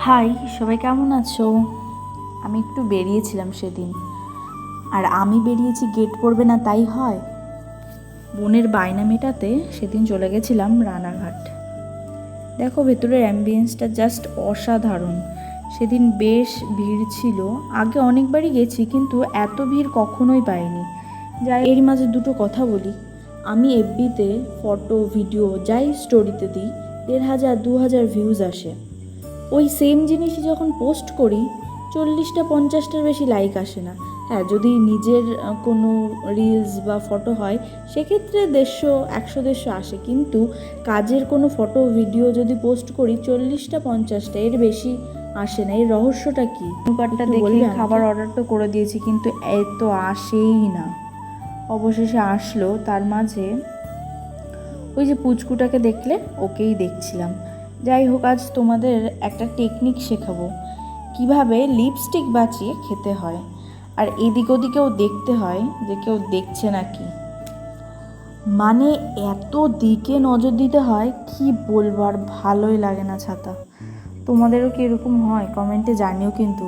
High, সবাই কেমন আছো? আমি একটু বেরিয়েছিলাম সেদিন। আর আমি বেরিয়েছি গেট পড়বে না তাই হয়? বোনের বায়না মেটাতে সেদিন চলে গেছিলাম রানাঘাট। দেখো, ভেতরের অ্যাম্বিয়েন্সটা জাস্ট অসাধারণ। সেদিন বেশ ভিড় ছিল। আগে অনেকবারই গেছি, কিন্তু এত ভিড় কখনোই পাইনি। যাই, এর মাঝে দুটো কথা বলি। আমি এফবিতে ফটো ভিডিও যাই স্টোরিতে দিই, 1,500 2,000 ভিউজ আসে। ওই সেম জিনিসই যখন পোস্ট করি, 40-50টার বেশি লাইক আসে না। হ্যাঁ, যদি নিজের কোনো রিলস বা ফটো হয় সেক্ষেত্রে 150-150 আসে, কিন্তু কাজের কোনো ফটো ভিডিও যদি পোস্ট করি 40-50টা, এর বেশি আসে না। এর রহস্যটা কী? কার্ডটা দেখে খাবার অর্ডার তো করে দিয়েছি, কিন্তু এত আসেই না। অবশেষে আসলো। তার মাঝে ওই যে পুচকুটাকে দেখলে, ওকেই দেখছিলাম। যাই হোক, আজ তোমাদের একটা টেকনিক শেখাবো, কিভাবে লিপস্টিক বাঁচিয়ে খেতে হয়। আর এদিক ওদিকেও দেখতে হয় যে কেউ দেখছে নাকি। মানে এত দিকে নজর দিতে হয়, কি বলবো। আর ভালোই লাগে না ছাতা। তোমাদেরও কি এরকম হয়? কমেন্টে জানিও কিন্তু।